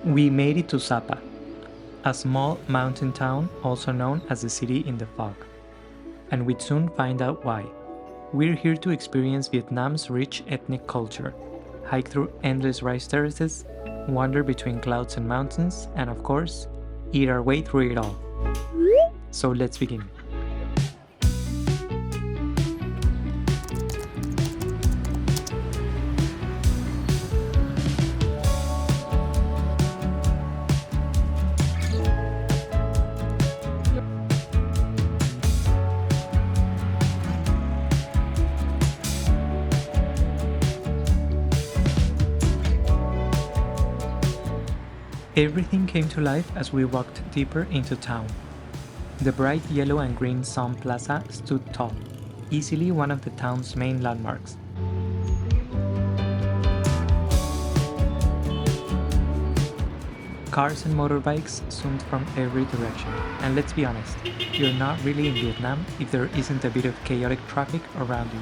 We made it to Sapa, a small mountain town also known as the city in the fog. And we'd soon find out why. We're here to experience Vietnam's rich ethnic culture, hike through endless rice terraces, wander between clouds and mountains, and of course, eat our way through it all. So let's begin. Everything came to life as we walked deeper into town. The bright yellow and green Sun Plaza stood tall, easily one of the town's main landmarks. Cars and motorbikes zoomed from every direction, and let's be honest, you're not really in Vietnam if there isn't a bit of chaotic traffic around you.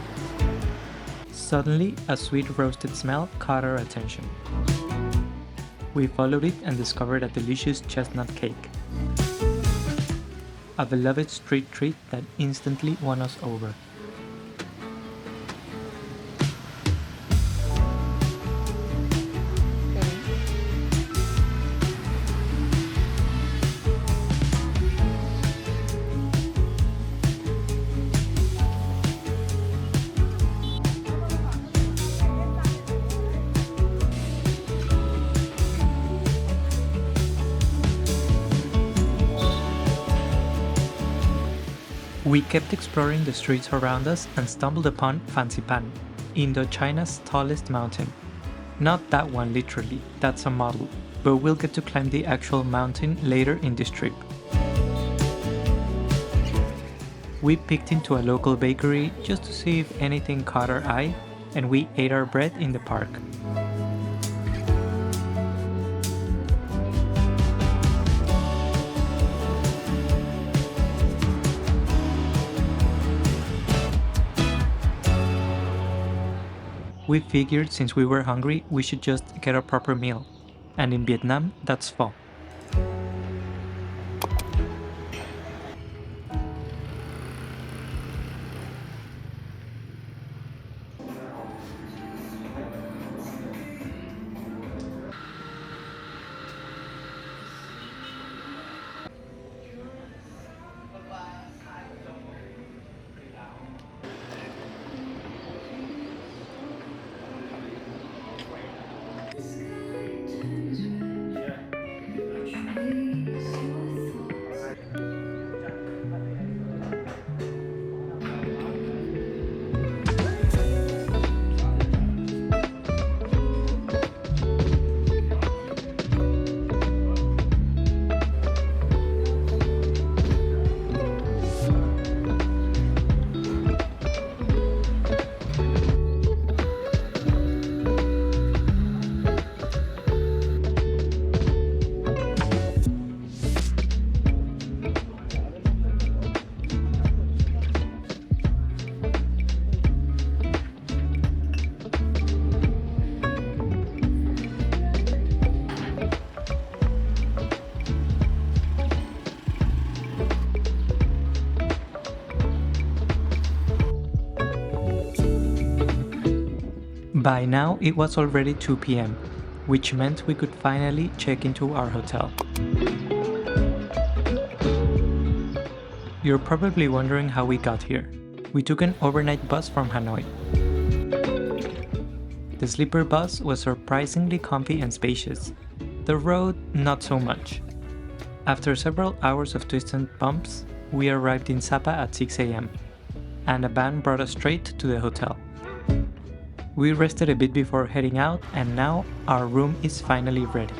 Suddenly, a sweet roasted smell caught our attention. We followed it and discovered a delicious chestnut cake. A beloved street treat that instantly won us over. We kept exploring the streets around us and stumbled upon Fansipan, Indochina's tallest mountain. Not that one literally, that's a model, but we'll get to climb the actual mountain later in this trip. We picked into a local bakery just to see if anything caught our eye, and we ate our bread in the park. We figured since we were hungry, we should just get a proper meal. And in Vietnam, that's pho. By now, it was already 2 p.m., which meant we could finally check into our hotel. You're probably wondering how we got here. We took an overnight bus from Hanoi. The sleeper bus was surprisingly comfy and spacious. The road, not so much. After several hours of twists and bumps, we arrived in Sapa at 6 a.m., and a van brought us straight to the hotel. We rested a bit before heading out, and now our room is finally ready.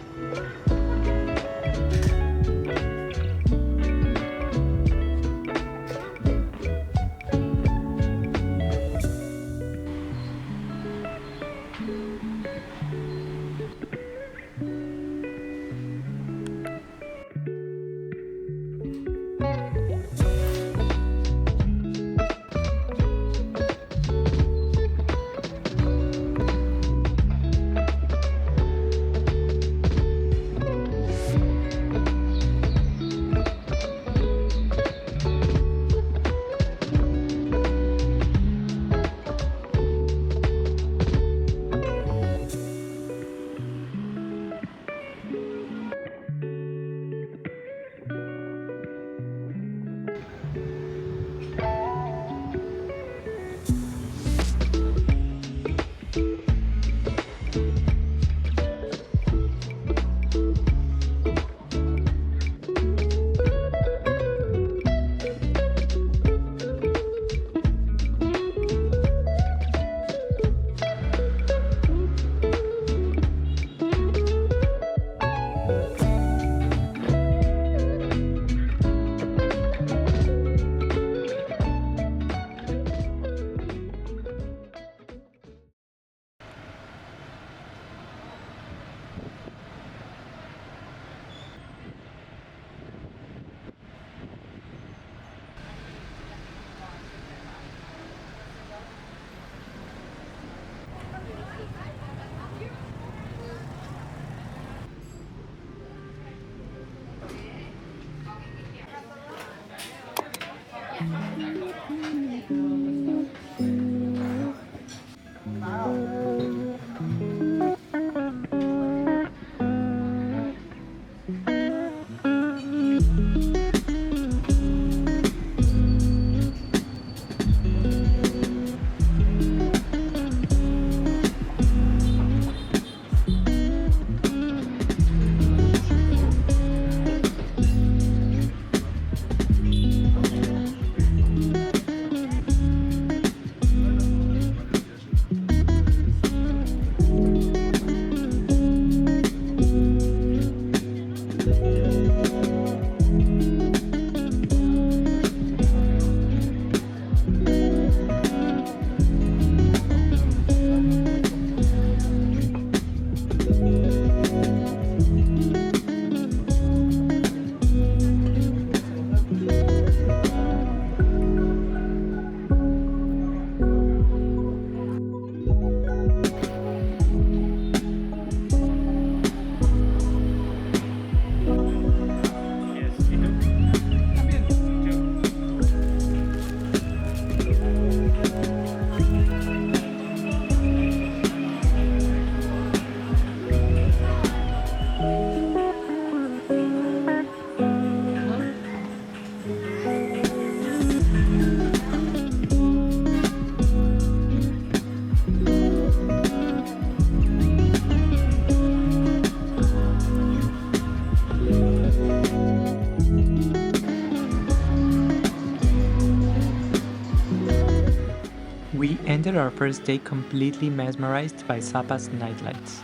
We ended our first day completely mesmerized by Sapa's nightlights.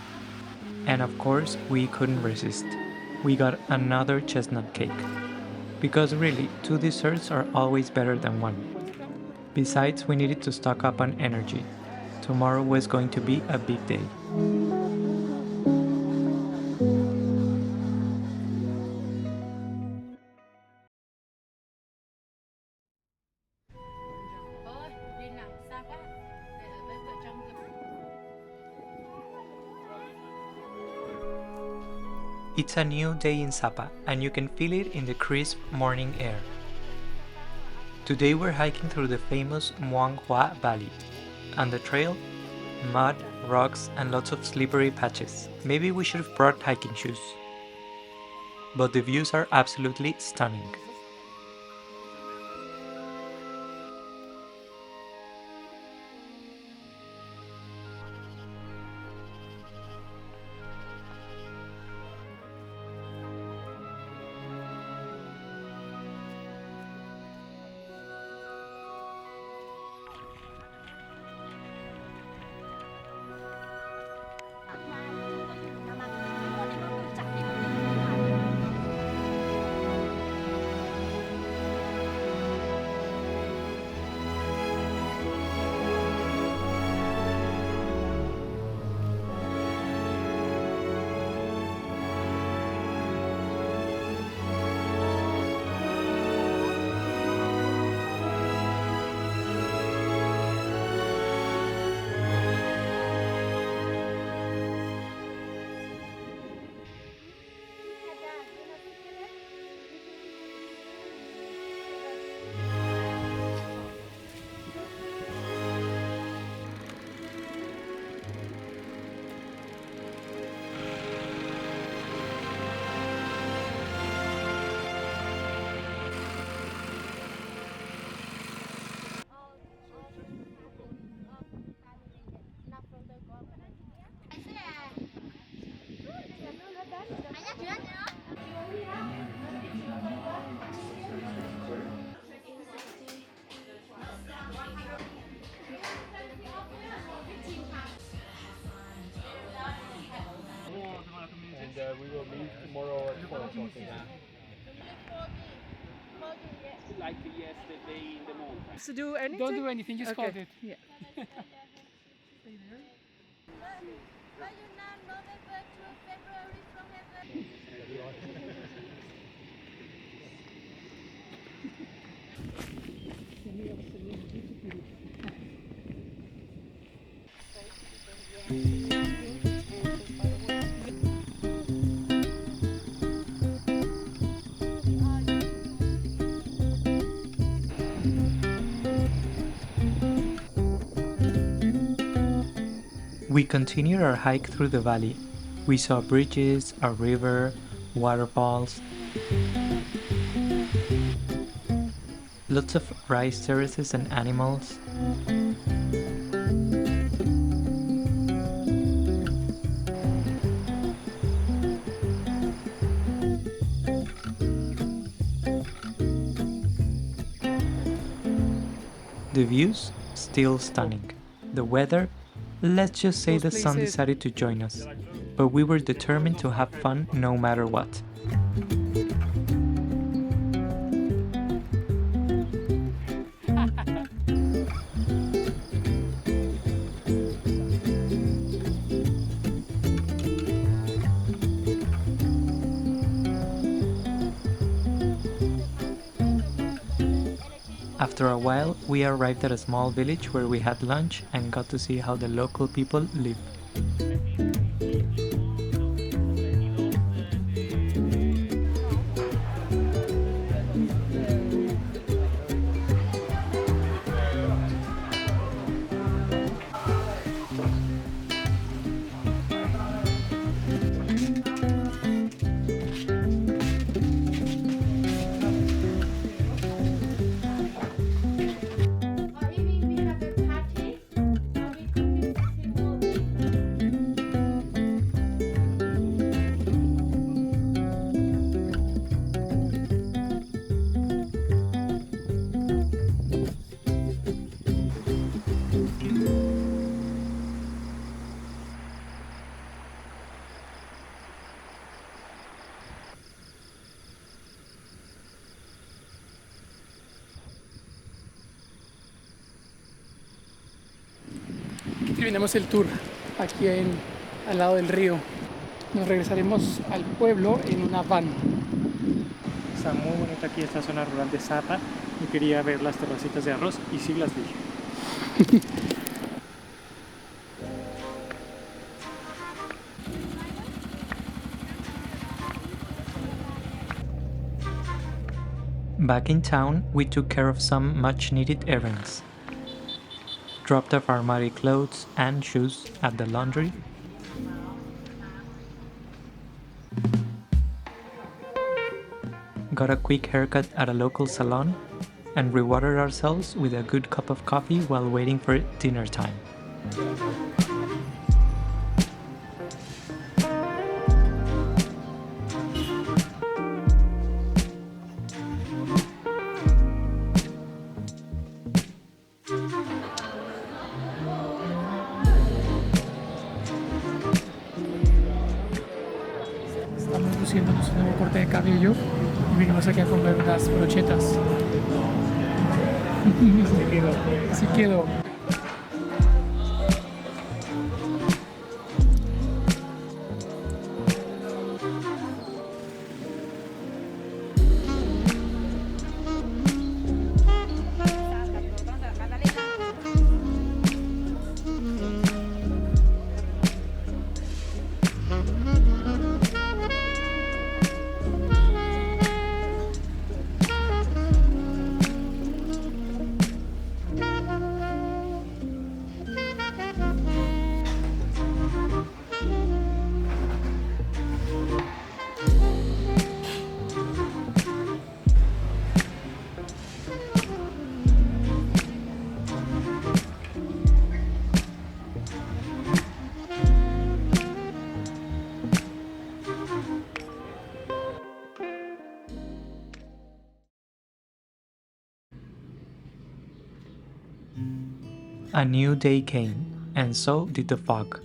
And of course, we couldn't resist. We got another chestnut cake. Because really, two desserts are always better than one. Besides, we needed to stock up on energy. Tomorrow was going to be a big day. It's a new day in Sapa, and you can feel it in the crisp morning air. Today we're hiking through the famous Muong Hoa Valley. On the trail, mud, rocks, and lots of slippery patches. Maybe we should have brought hiking shoes. But the views are absolutely stunning. We will leave tomorrow at 4 o'clock again. Like yesterday in the morning. To do anything? Don't do anything, just call it. Yeah. We continued our hike through the valley. We saw bridges, a river, waterfalls, lots of rice terraces and animals. The views, still stunning. The weather, let's just say the sun decided to join us. But we were determined to have fun no matter what. After a while, we arrived at a small village where we had lunch and got to see how the local people live. Terminamos el tour aquí al lado del río. Nos regresaremos al pueblo en una van. Está muy bonita aquí esta zona rural de Sapa. Yo quería ver las terracitas de arroz y sí las vi. Back in town, we took care of some much-needed errands. Dropped off our muddy clothes and shoes at the laundry. Got a quick haircut at a local salon and rewarded ourselves with a good cup of coffee while waiting for dinner time. Estamos luciéndonos un nuevo corte de cabello y vinimos aquí a comer unas brochetas. Así quedó. A new day came, and so did the fog.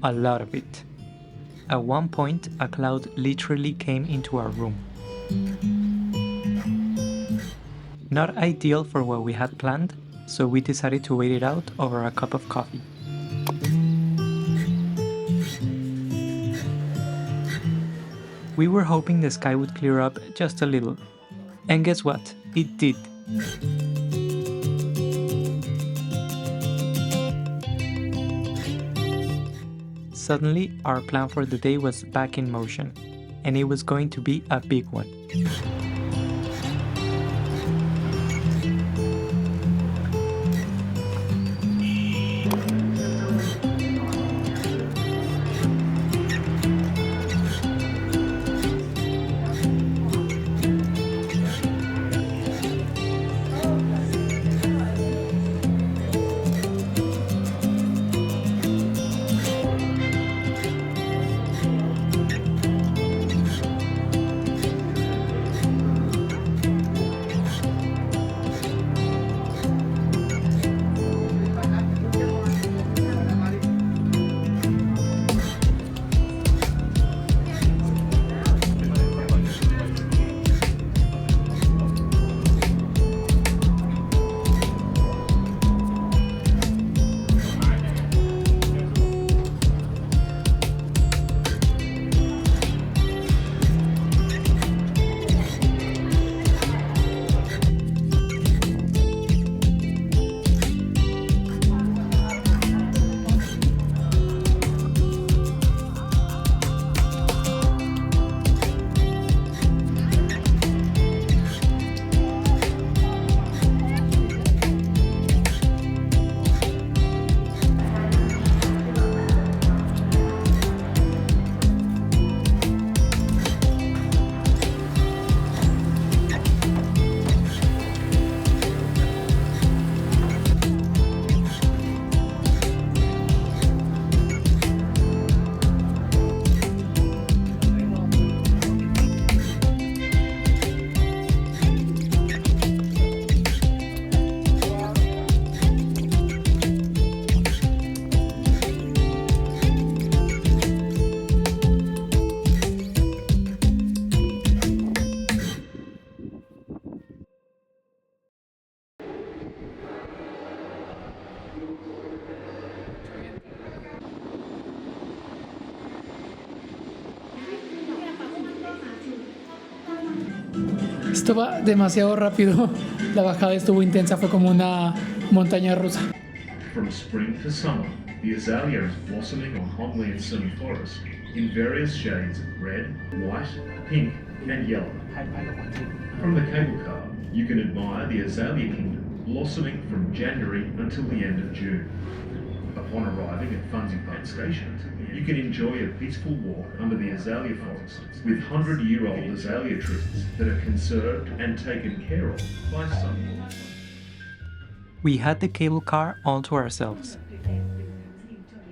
A lot of it. At one point, a cloud literally came into our room. Not ideal for what we had planned, so we decided to wait it out over a cup of coffee. We were hoping the sky would clear up just a little. And guess what? It did. Suddenly, our plan for the day was back in motion, and it was going to be a big one. Esto va demasiado rápido. La bajada estuvo intensa, fue como una montaña rusa. From spring to summer, the azalea is blossoming on Hoang forest in various shades of red, white, pink, and yellow. From the cable car, you can admire the azalea kingdom blossoming from January until the end of June. Upon arriving at Fansipan station, you can enjoy a peaceful walk under the azalea forest with 100-year-old azalea trees that are conserved and taken care of by someone. We had the cable car all to ourselves.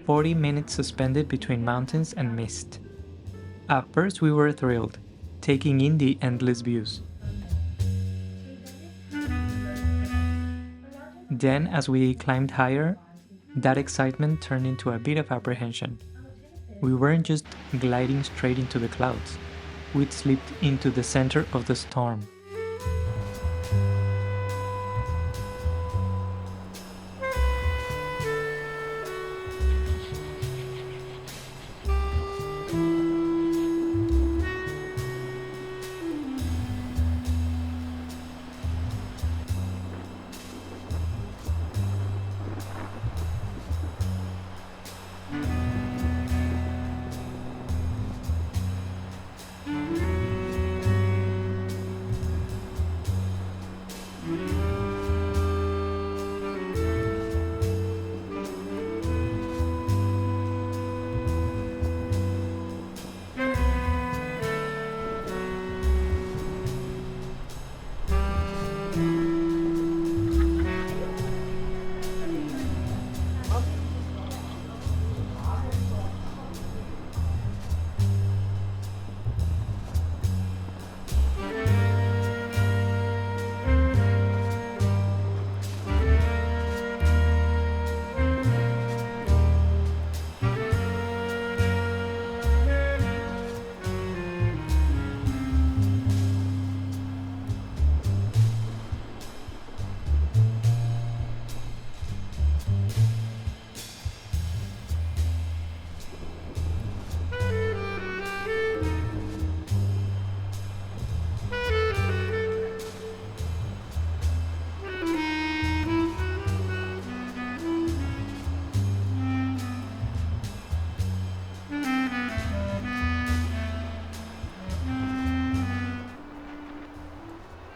40 minutes suspended between mountains and mist. At first we were thrilled, taking in the endless views. Then, as we climbed higher, that excitement turned into a bit of apprehension. We weren't just gliding straight into the clouds, we'd slipped into the center of the storm.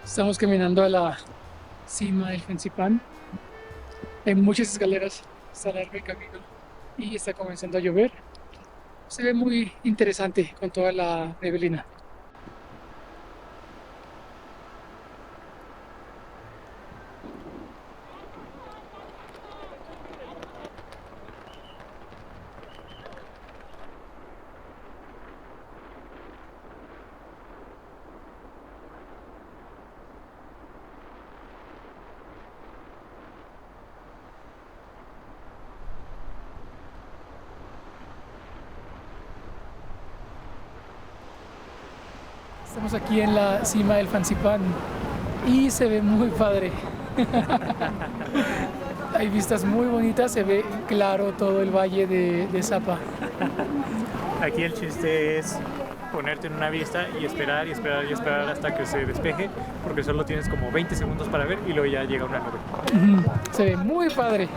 Estamos caminando a la cima del Fansipan. Hay muchas escaleras, está largo el camino y está comenzando a llover. Se ve muy interesante con toda la neblina. Estamos aquí en la cima del Fansipan y se ve muy padre. Hay vistas muy bonitas, se ve claro todo el valle de Sapa. Aquí el chiste es ponerte en una vista y esperar y esperar y esperar hasta que se despeje, porque solo tienes como 20 segundos para ver y luego ya llega una nube. Se ve muy padre.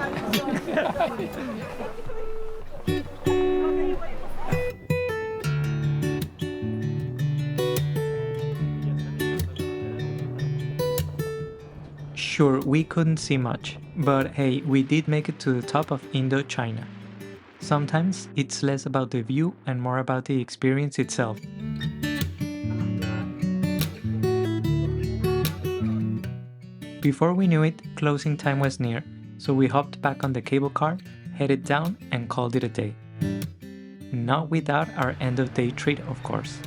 Sure, we couldn't see much, but hey, we did make it to the top of Indochina. Sometimes it's less about the view and more about the experience itself. Before we knew it, closing time was near, so we hopped back on the cable car, headed down, and called it a day. Not without our end of day treat, of course.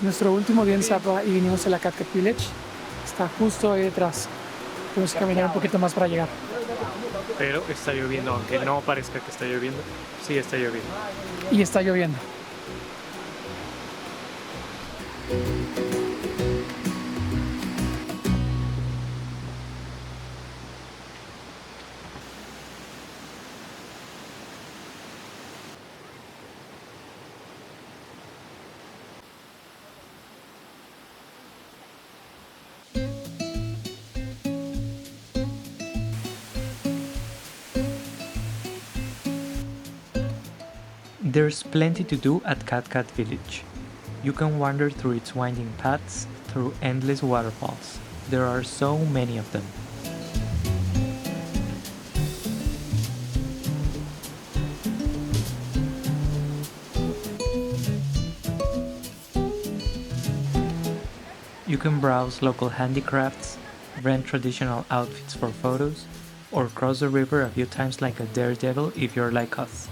nuestro último día en Sapa y vinimos a la Cát Cát Village. Está justo ahí detrás. Tenemos que caminar un poquito más para llegar. Pero está lloviendo, aunque no parezca que está lloviendo, sí está lloviendo. Y está lloviendo. There's plenty to do at Cát Cát Village. You can wander through its winding paths, through endless waterfalls. There are so many of them. You can browse local handicrafts, rent traditional outfits for photos, or cross the river a few times like a daredevil if you're like us.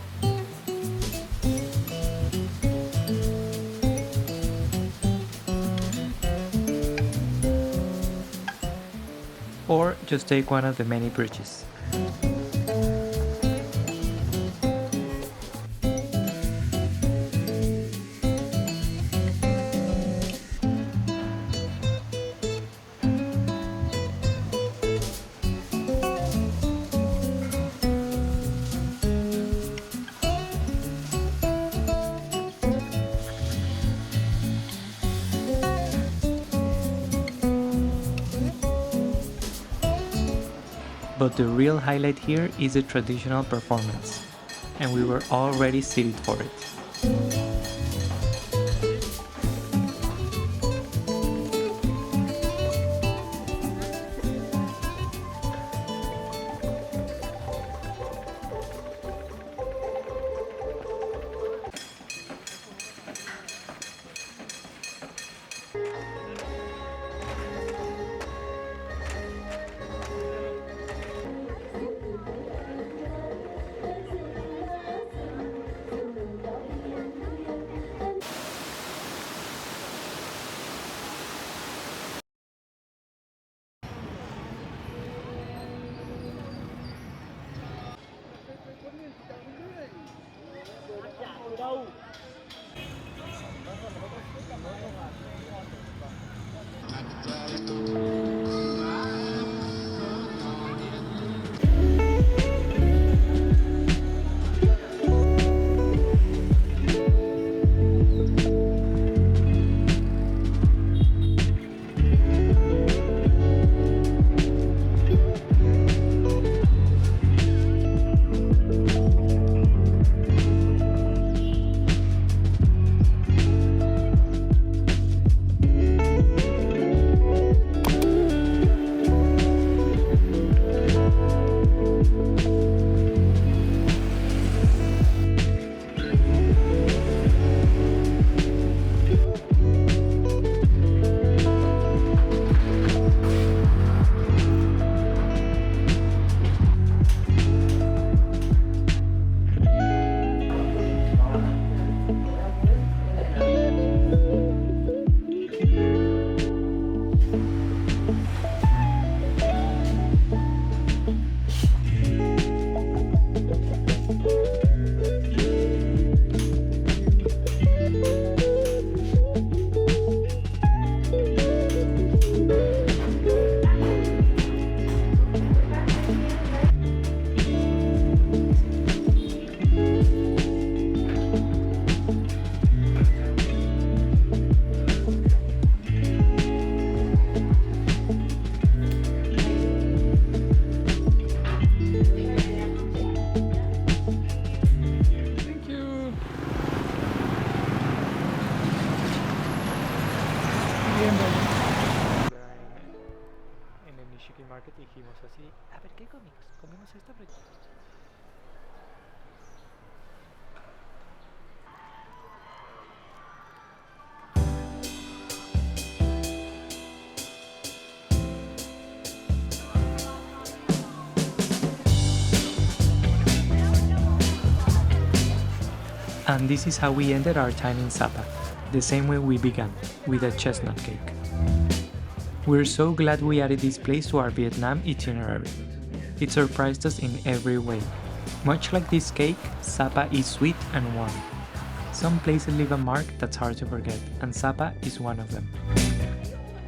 Or just take one of the many bridges. But the real highlight here is the traditional performance, and we were already seated for it. En el Nishiki Market dijimos así, a ver qué comimos, comimos esta pero... And this is how we ended our time in Sapa. the same way we began, with a chestnut cake. We're so glad we added this place to our Vietnam itinerary. It surprised us in every way. Much like this cake, Sapa is sweet and warm. Some places leave a mark that's hard to forget, and Sapa is one of them.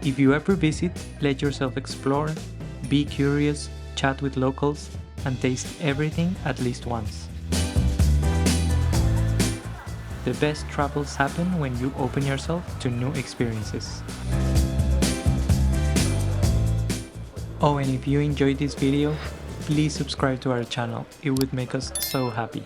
If you ever visit, let yourself explore, be curious, chat with locals, and taste everything at least once. The best travels happen when you open yourself to new experiences. Oh, and if you enjoyed this video, please subscribe to our channel. It would make us so happy.